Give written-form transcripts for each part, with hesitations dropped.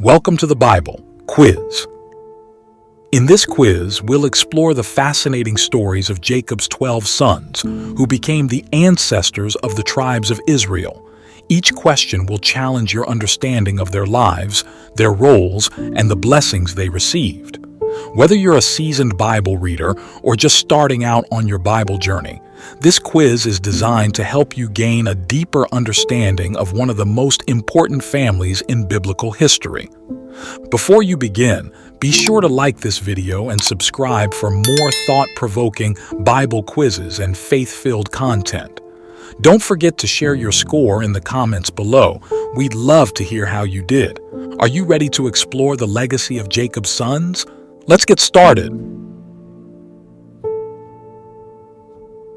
Welcome to the Bible Quiz. In this quiz, we'll explore the fascinating stories of Jacob's 12 sons, who became the ancestors of the tribes of Israel. Each question will challenge your understanding of their lives, their roles, and the blessings they received. Whether you're a seasoned Bible reader or just starting out on your Bible journey, this quiz is designed to help you gain a deeper understanding of one of the most important families in biblical history. Before you begin, be sure to like this video and subscribe for more thought-provoking Bible quizzes and faith-filled content. Don't forget to share your score in the comments below. We'd love to hear how you did. Are you ready to explore the legacy of Jacob's sons? Let's get started.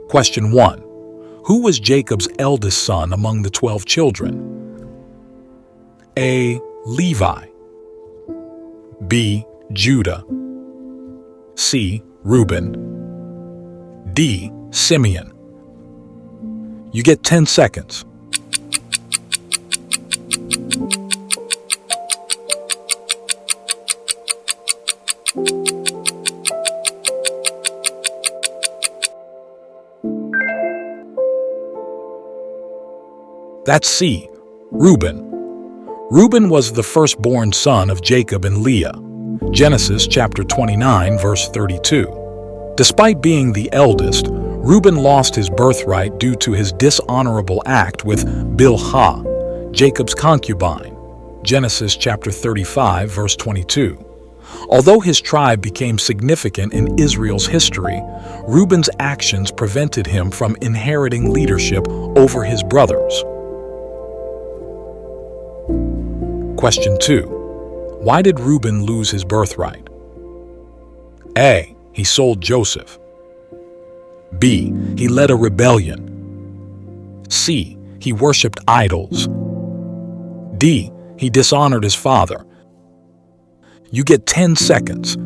Question 1. Who was Jacob's eldest son among the 12 children? A. Levi. B. Judah. C. Reuben. D. Simeon. You get 10 seconds. That's C. Reuben. Reuben was the firstborn son of Jacob and Leah. Genesis chapter 29, verse 32. Despite being the eldest, Reuben lost his birthright due to his dishonorable act with Bilhah, Jacob's concubine. Genesis chapter 35, verse 22. Although his tribe became significant in Israel's history, Reuben's actions prevented him from inheriting leadership over his brothers. Question 2. Why did Reuben lose his birthright? A. He sold Joseph. B. He led a rebellion. C. He worshipped idols. D. He dishonored his father. You get 10 seconds.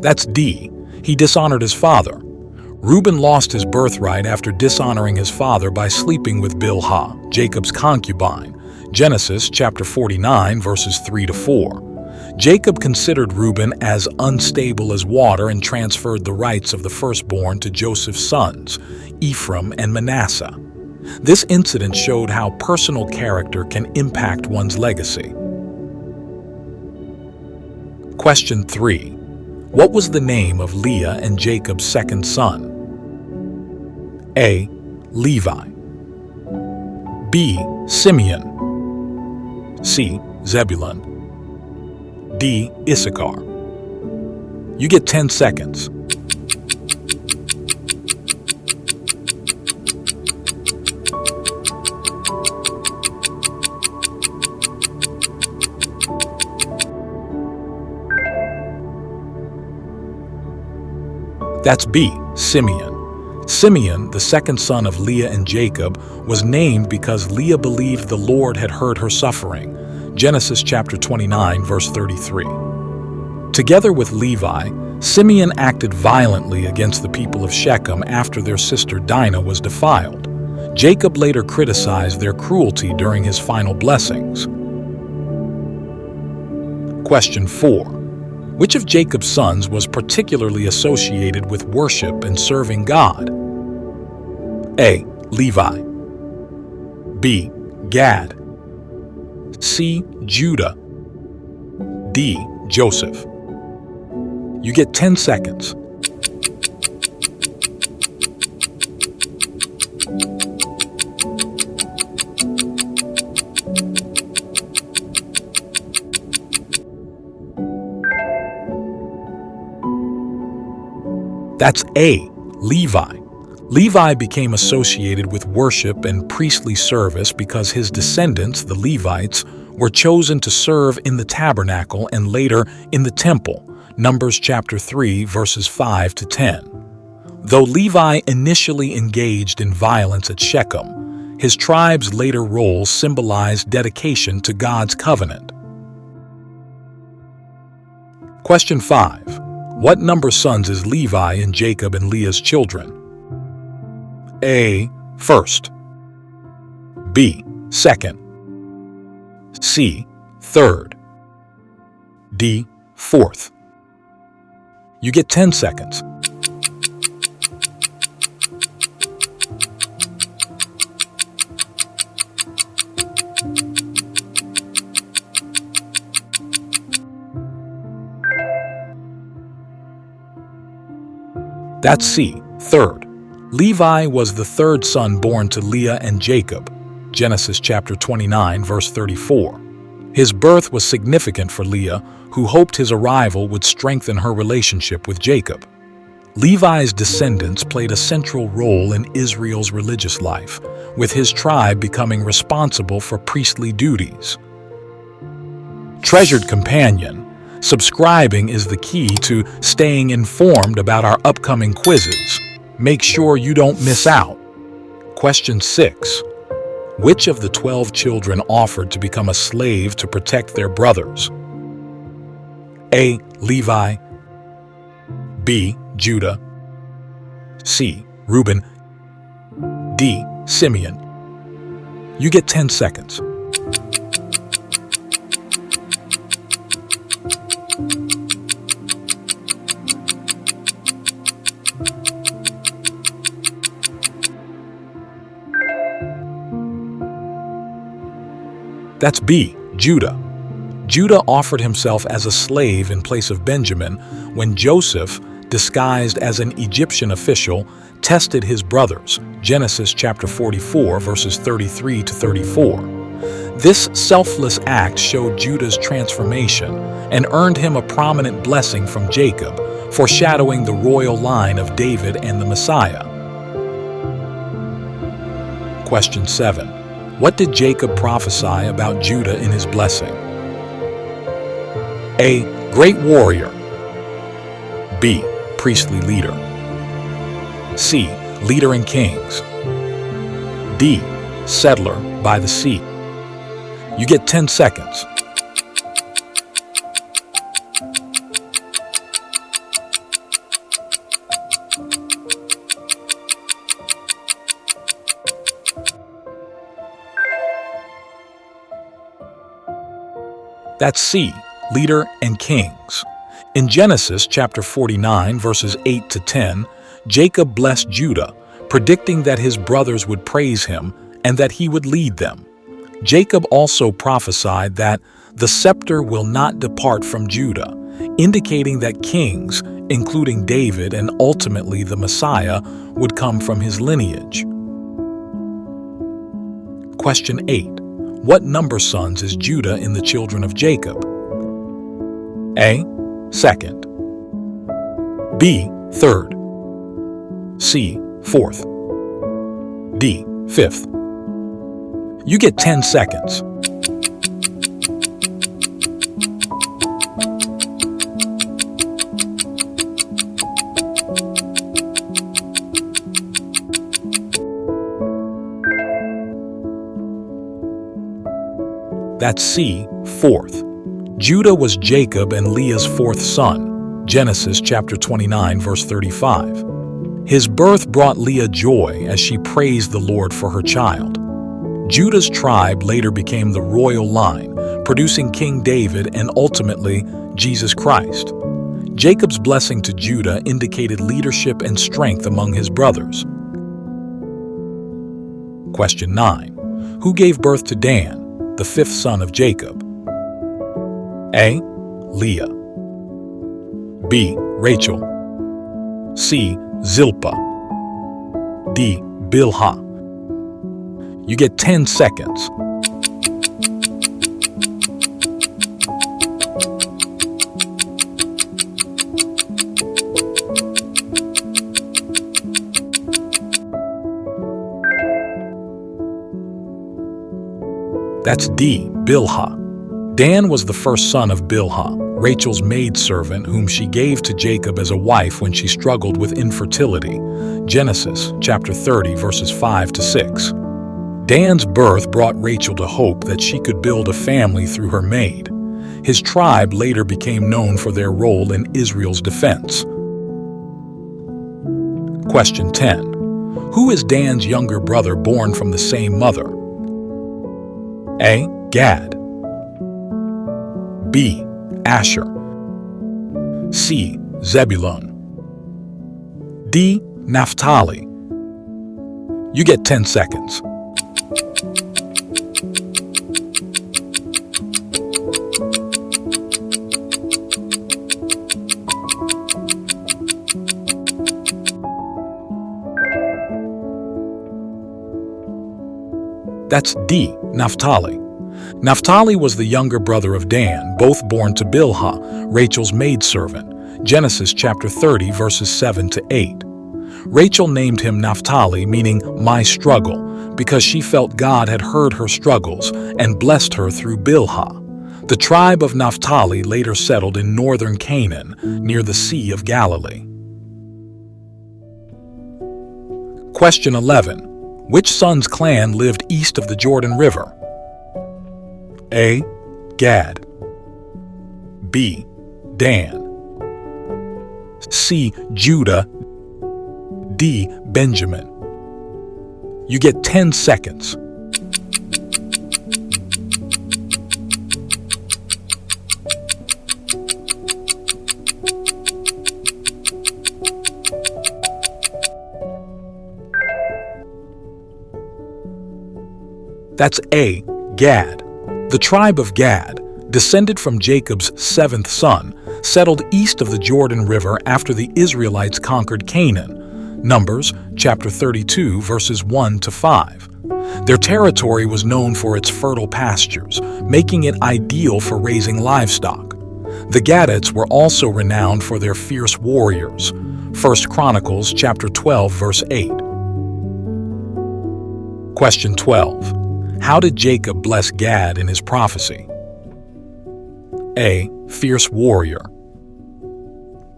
That's D. He dishonored his father. Reuben lost his birthright after dishonoring his father by sleeping with Bilhah, Jacob's concubine. Genesis chapter 49, verses 3-4. Jacob considered Reuben as unstable as water and transferred the rights of the firstborn to Joseph's sons, Ephraim and Manasseh. This incident showed how personal character can impact one's legacy. Question 3. What was the name of Leah and Jacob's second son? A. Levi. B. Simeon. C. Zebulun. D. Issachar. You get 10 seconds. That's B. Simeon. Simeon, the second son of Leah and Jacob, was named because Leah believed the Lord had heard her suffering. Genesis chapter 29, verse 33. Together with Levi, Simeon acted violently against the people of Shechem after their sister Dinah was defiled. Jacob later criticized their cruelty during his final blessings. Question 4. Which of Jacob's sons was particularly associated with worship and serving God? A. Levi. B. Gad. C. Judah. D. Joseph. You get 10 seconds. That's A. Levi. Levi became associated with worship and priestly service because his descendants, the Levites, were chosen to serve in the tabernacle and later in the temple. Numbers chapter 3, verses 5-10. Though Levi initially engaged in violence at Shechem, his tribe's later role symbolized dedication to God's covenant. Question 5. What number of sons is Levi in Jacob and Leah's children? A. First. B. Second. C. Third. D. Fourth. You get 10 seconds. That's C. Third. Levi was the third son born to Leah and Jacob. Genesis chapter 29, verse 34. His birth was significant for Leah, who hoped his arrival would strengthen her relationship with Jacob. Levi's descendants played a central role in Israel's religious life, with his tribe becoming responsible for priestly duties. Treasured companion, subscribing is the key to staying informed about our upcoming quizzes. Make sure you don't miss out. Question 6. Which of the 12 children offered to become a slave to protect their brothers? A. Levi. B. Judah. C. Reuben. D. Simeon. You get 10 seconds. That's B. Judah. Judah offered himself as a slave in place of Benjamin when Joseph, disguised as an Egyptian official, tested his brothers. Genesis chapter 44, verses 33 to 34. This selfless act showed Judah's transformation and earned him a prominent blessing from Jacob, foreshadowing the royal line of David and the Messiah. Question 7. What did Jacob prophesy about Judah in his blessing? A. Great warrior. B. Priestly leader. C. Leader in kings. D. Settler by the sea. You get 10 seconds. That's C. Leader and kings. In Genesis chapter 49, verses 8 to 10, Jacob blessed Judah, predicting that his brothers would praise him and that he would lead them. Jacob also prophesied that the scepter will not depart from Judah, indicating that kings, including David and ultimately the Messiah, would come from his lineage. Question 8. What number of sons is Judah in the children of Jacob? A. Second. B. Third. C. Fourth. D. Fifth. You get 10 seconds. That's C. Fourth. Judah was Jacob and Leah's fourth son. Genesis chapter 29, verse 35. His birth brought Leah joy as she praised the Lord for her child. Judah's tribe later became the royal line, producing King David and ultimately Jesus Christ. Jacob's blessing to Judah indicated leadership and strength among his brothers. Question 9. Who gave birth to Dan, the fifth son of Jacob? A. Leah. B. Rachel. C. Zilpah. D. Bilhah. You get 10 seconds. That's D. Bilhah. Dan was the first son of Bilhah, Rachel's maidservant, whom she gave to Jacob as a wife when she struggled with infertility. Genesis chapter 30, verses 5 to 6. Dan's birth brought Rachel to hope that she could build a family through her maid. His tribe later became known for their role in Israel's defense. Question 10. Who is Dan's younger brother born from the same mother? A. Gad. B. Asher. C. Zebulun. D. Naphtali. You get 10 seconds. That's D. Naphtali. Naphtali was the younger brother of Dan, both born to Bilhah, Rachel's maidservant. Genesis chapter 30, verses 7 to 8. Rachel named him Naphtali, meaning my struggle, because she felt God had heard her struggles and blessed her through Bilhah. The tribe of Naphtali later settled in northern Canaan, near the Sea of Galilee. Question 11. Which son's clan lived east of the Jordan River? A. Gad. B. Dan. C. Judah. D. Benjamin. You get 10 seconds. That's A. Gad. The tribe of Gad, descended from Jacob's seventh son, settled east of the Jordan River after the Israelites conquered Canaan. Numbers chapter 32, verses 1 to 5. Their territory was known for its fertile pastures, making it ideal for raising livestock. The Gadites were also renowned for their fierce warriors. 1 Chronicles chapter 12, verse 8. Question 12. How did Jacob bless Gad in his prophecy? A. Fierce warrior.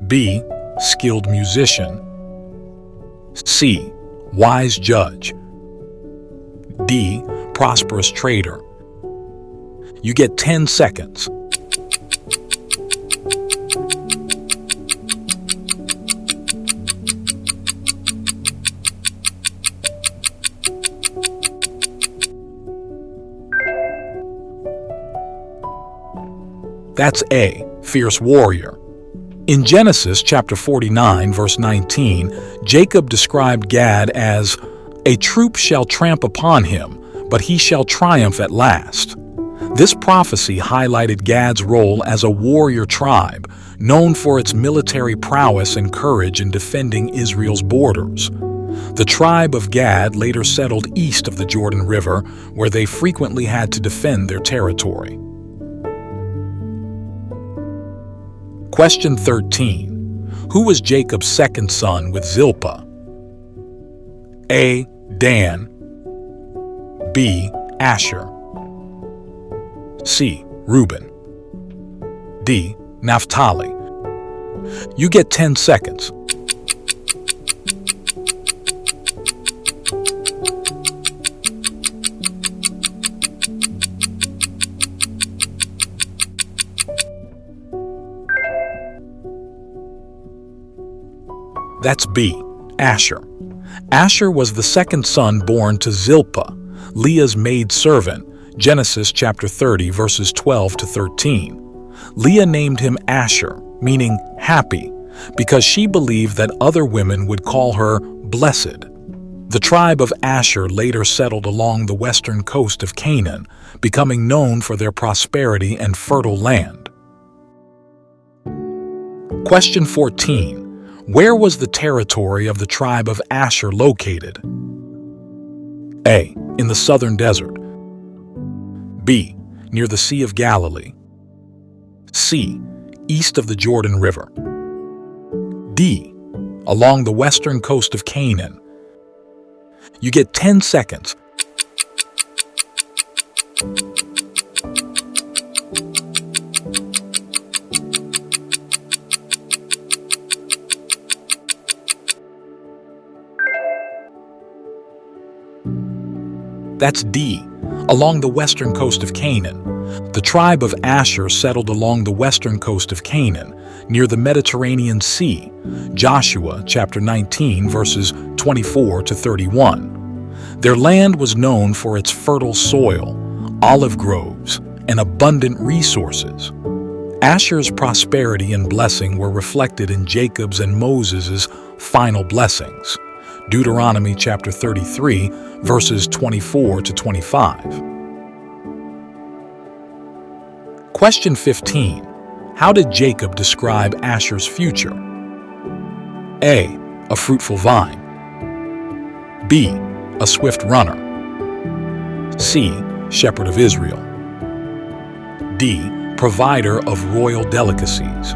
B. Skilled musician. C. Wise judge. D. Prosperous trader. You get 10 seconds. That's A. Fierce warrior. In Genesis chapter 49, verse 19, Jacob described Gad as, "A troop shall tramp upon him, but he shall triumph at last." This prophecy highlighted Gad's role as a warrior tribe, known for its military prowess and courage in defending Israel's borders. The tribe of Gad later settled east of the Jordan River, where they frequently had to defend their territory. Question 13. Who was Jacob's second son with Zilpah? A. Dan. B. Asher. C. Reuben. D. Naphtali. You get 10 seconds. That's B. Asher. Asher was the second son born to Zilpah, Leah's maidservant, Genesis chapter 30, verses 12 to 13. Leah named him Asher, meaning happy, because she believed that other women would call her blessed. The tribe of Asher later settled along the western coast of Canaan, becoming known for their prosperity and fertile land. Question 14. Where was the territory of the tribe of Asher located? A. In the southern desert. B. Near the Sea of Galilee. C. East of the Jordan River. D. Along the western coast of Canaan. You get 10 seconds. That's D, along the western coast of Canaan. The tribe of Asher settled along the western coast of Canaan, near the Mediterranean Sea. Joshua chapter 19, verses 24 to 31. Their land was known for its fertile soil, olive groves, and abundant resources. Asher's prosperity and blessing were reflected in Jacob's and Moses' final blessings. Deuteronomy chapter 33, verses 24 to 25. Question 15. How did Jacob describe Asher's future? A. A fruitful vine. B. A swift runner. C. Shepherd of Israel. D. Provider of royal delicacies.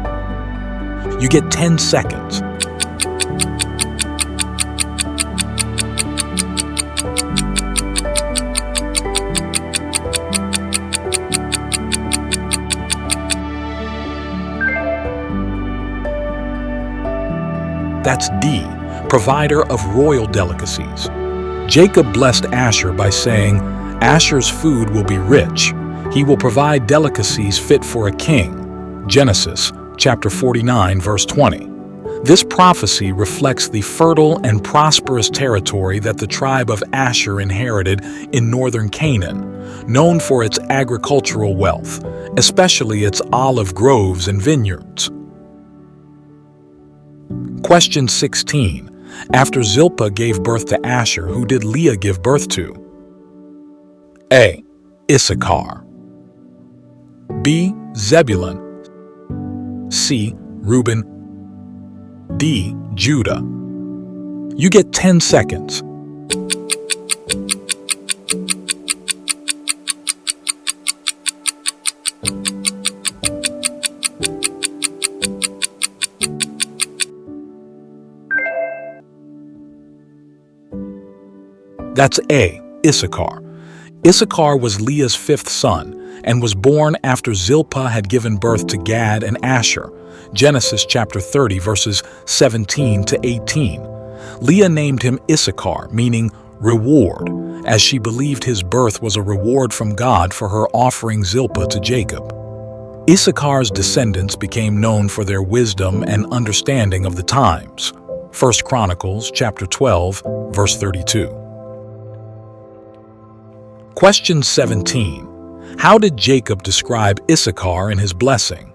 You get 10 seconds. That's D, provider of royal delicacies. Jacob blessed Asher by saying, "Asher's food will be rich. He will provide delicacies fit for a king." Genesis chapter 49, verse 20. This prophecy reflects the fertile and prosperous territory that the tribe of Asher inherited in northern Canaan, known for its agricultural wealth, especially its olive groves and vineyards. Question 16. After Zilpah gave birth to Asher, who did Leah give birth to? A. Issachar. B. Zebulun. C. Reuben. D. Judah. You get 10 seconds. That's A. Issachar. Issachar was Leah's fifth son and was born after Zilpah had given birth to Gad and Asher. Genesis chapter 30, verses 17 to 18. Leah named him Issachar, meaning reward, as she believed his birth was a reward from God for her offering Zilpah to Jacob. Issachar's descendants became known for their wisdom and understanding of the times. 1 Chronicles chapter 12, verse 32. Question 17. How did Jacob describe Issachar in his blessing?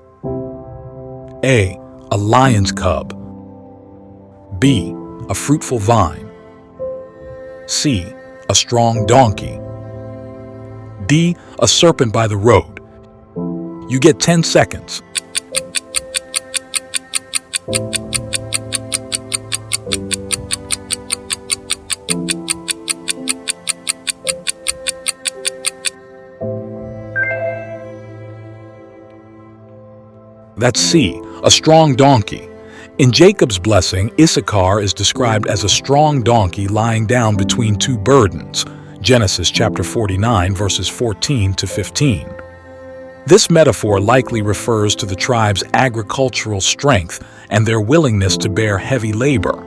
A. A lion's cub. B. A fruitful vine. C. A strong donkey. D. A serpent by the road. You get 10 seconds. That's C, a strong donkey. In Jacob's blessing, Issachar is described as a strong donkey lying down between two burdens. Genesis chapter 49, verses 14 to 15. This metaphor likely refers to the tribe's agricultural strength and their willingness to bear heavy labor.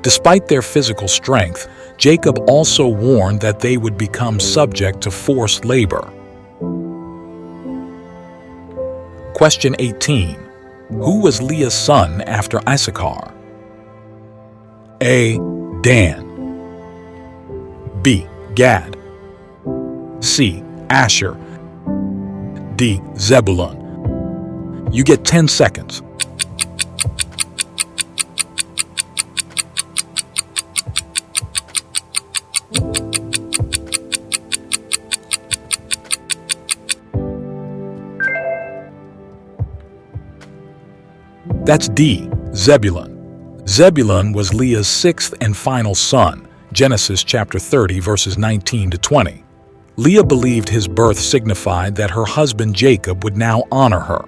Despite their physical strength, Jacob also warned that they would become subject to forced labor. Question 18. Who was Leah's son after Issachar? A. Dan. B. Gad. C. Asher. D. Zebulun. You get 10 seconds. That's D. Zebulun. Zebulun was Leah's sixth and final son, Genesis chapter 30, verses 19 to 20. Leah believed his birth signified that her husband Jacob would now honor her.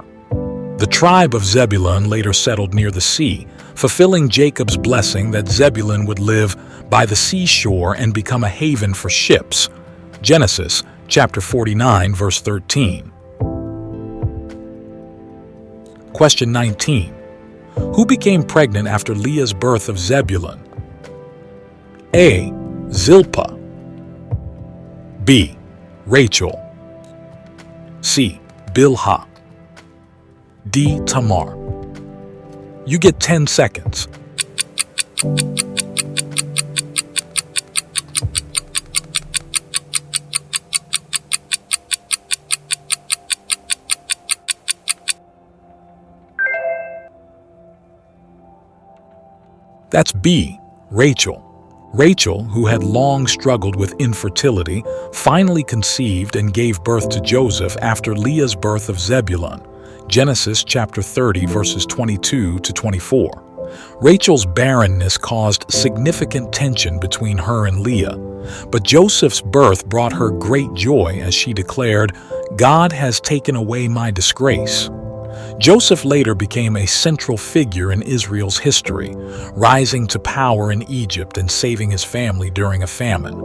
The tribe of Zebulun later settled near the sea, fulfilling Jacob's blessing that Zebulun would live by the seashore and become a haven for ships. Genesis chapter 49, verse 13. Question 19. Who became pregnant after Leah's birth of Zebulun? A. Zilpah. B. Rachel. C. Bilhah. D. Tamar. You get 10 seconds. That's B. Rachel. Rachel, who had long struggled with infertility, finally conceived and gave birth to Joseph after Leah's birth of Zebulun. Genesis chapter 30, verses 22 to 24. Rachel's barrenness caused significant tension between her and Leah, but Joseph's birth brought her great joy as she declared, "God has taken away my disgrace." Joseph later became a central figure in Israel's history, rising to power in Egypt and saving his family during a famine.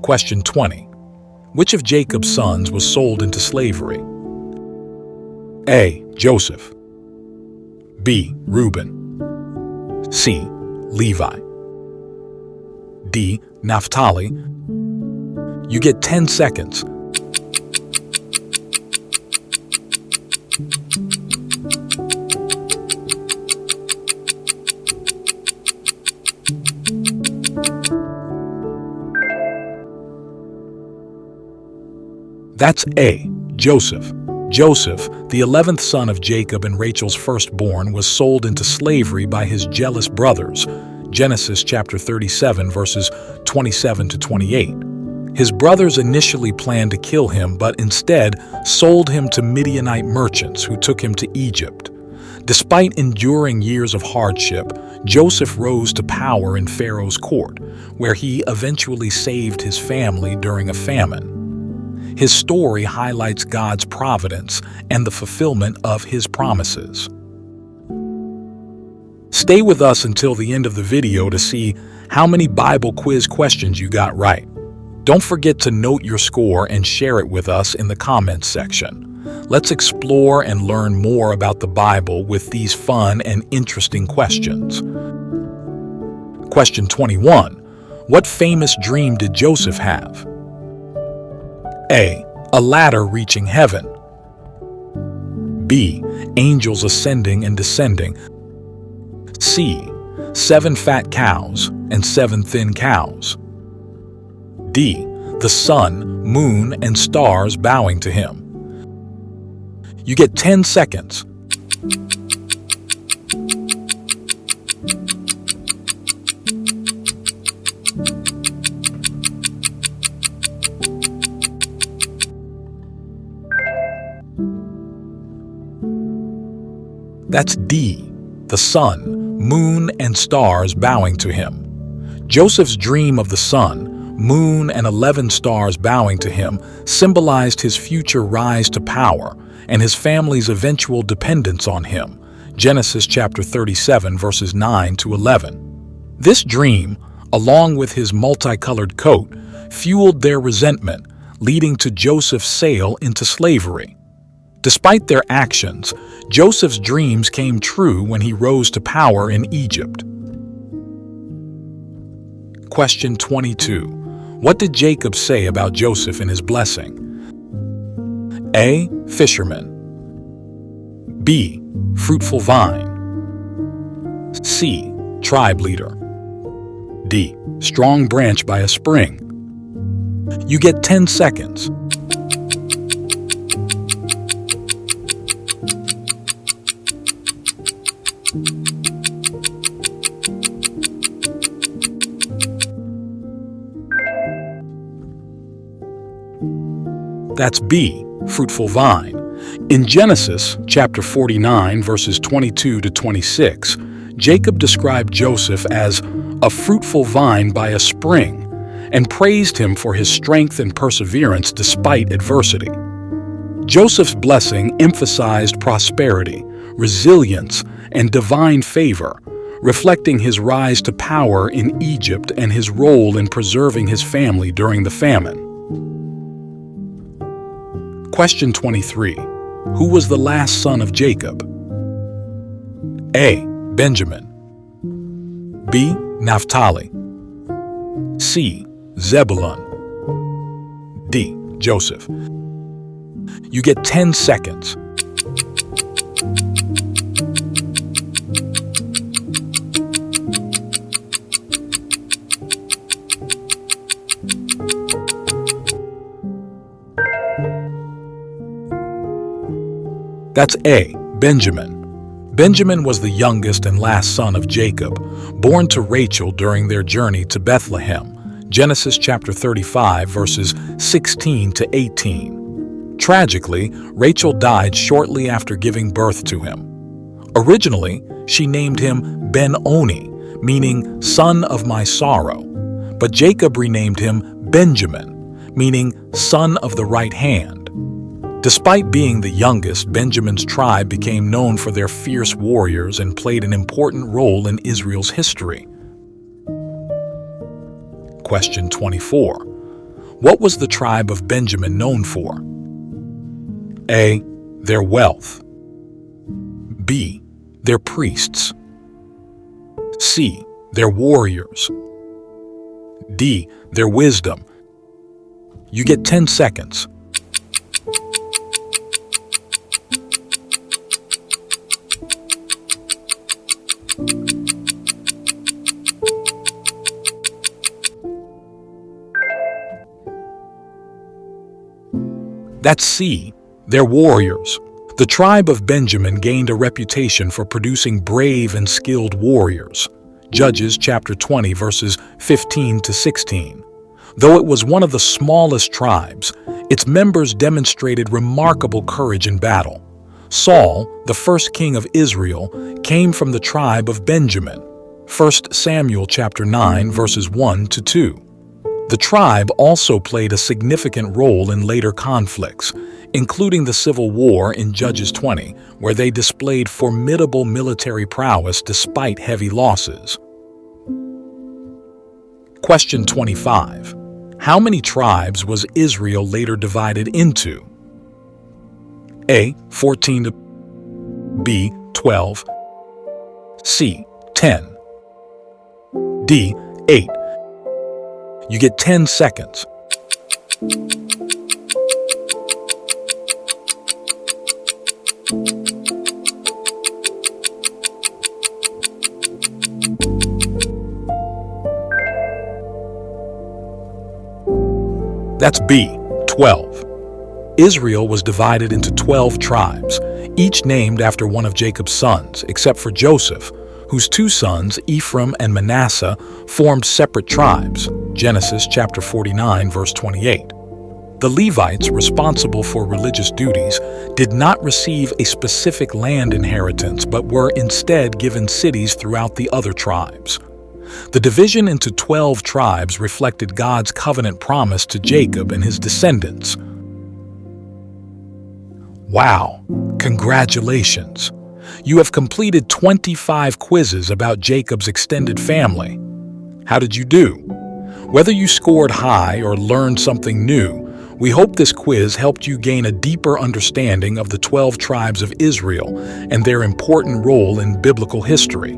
Question 20. Which of Jacob's sons was sold into slavery? A. Joseph. B. Reuben. C. Levi. D. Naphtali. You get 10 seconds. That's A. Joseph. Joseph, the 11th son of Jacob and Rachel's firstborn, was sold into slavery by his jealous brothers. Genesis chapter 37, verses 27 to 28. His brothers initially planned to kill him, but instead sold him to Midianite merchants who took him to Egypt. Despite enduring years of hardship, Joseph rose to power in Pharaoh's court, where he eventually saved his family during a famine. His story highlights God's providence and the fulfillment of His promises. Stay with us until the end of the video to see how many Bible quiz questions you got right. Don't forget to note your score and share it with us in the comments section. Let's explore and learn more about the Bible with these fun and interesting questions. Question 21. What famous dream did Joseph have? A. A ladder reaching heaven. B. Angels ascending and descending. C. 7 fat cows and 7 thin cows. D. The sun, moon, and stars bowing to him. You get 10 seconds. That's D. The sun, moon, and stars bowing to him. Joseph's dream of the sun, moon, and 11 stars bowing to him symbolized his future rise to power and his family's eventual dependence on him. Genesis chapter 37, verses 9 to 11. This dream, along with his multicolored coat, fueled their resentment, leading to Joseph's sale into slavery. Despite their actions, Joseph's dreams came true when he rose to power in Egypt. Question 22. What did Jacob say about Joseph in his blessing? A. Fisherman. B. Fruitful vine. C. Tribe leader. D. Strong branch by a spring. You get 10 seconds. That's B. Fruitful vine. In Genesis chapter 49, verses 22 to 26, Jacob described Joseph as a fruitful vine by a spring and praised him for his strength and perseverance despite adversity. Joseph's blessing emphasized prosperity, resilience, and divine favor, reflecting his rise to power in Egypt and his role in preserving his family during the famine. Question 23. Who was the last son of Jacob? A. Benjamin. B. Naphtali. C. Zebulun. D. Joseph. You get 10 seconds. That's A, Benjamin. Benjamin was the youngest and last son of Jacob, born to Rachel during their journey to Bethlehem. Genesis chapter 35, verses 16 to 18. Tragically, Rachel died shortly after giving birth to him. Originally, she named him Ben-Oni, meaning son of my sorrow, but Jacob renamed him Benjamin, meaning son of the right hand. Despite being the youngest, Benjamin's tribe became known for their fierce warriors and played an important role in Israel's history. Question 24. What was the tribe of Benjamin known for? A, their wealth. B, their priests. C, their warriors. D, their wisdom. You get 10 seconds. That's C, their warriors. The tribe of Benjamin gained a reputation for producing brave and skilled warriors. Judges chapter 20, verses 15 to 16. Though it was one of the smallest tribes, its members demonstrated remarkable courage in battle. Saul, the first king of Israel, came from the tribe of Benjamin. 1 Samuel chapter 9, verses 1 to 2. The tribe also played a significant role in later conflicts, including the Civil War in Judges 20, where they displayed formidable military prowess despite heavy losses. Question 25. How many tribes was Israel later divided into? A, 14, B, 12, C, 10, D, 8. You get 10 seconds. That's B, 12. Israel was divided into 12 tribes, each named after one of Jacob's sons, except for Joseph, whose two sons, Ephraim and Manasseh, formed separate tribes. Genesis chapter 49, verse 28. The Levites, responsible for religious duties, did not receive a specific land inheritance, but were instead given cities throughout the other tribes. The division into 12 tribes reflected God's covenant promise to Jacob and his descendants. Wow! Congratulations! You have completed 25 quizzes about Jacob's extended family. How did you do? Whether you scored high or learned something new, we hope this quiz helped you gain a deeper understanding of the 12 tribes of Israel and their important role in biblical history.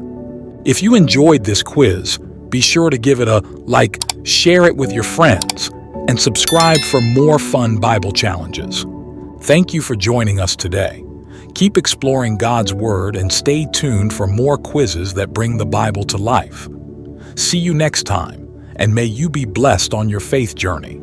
If you enjoyed this quiz, be sure to give it a like, share it with your friends, and subscribe for more fun Bible challenges. Thank you for joining us today. Keep exploring God's Word and stay tuned for more quizzes that bring the Bible to life. See you next time, and may you be blessed on your faith journey.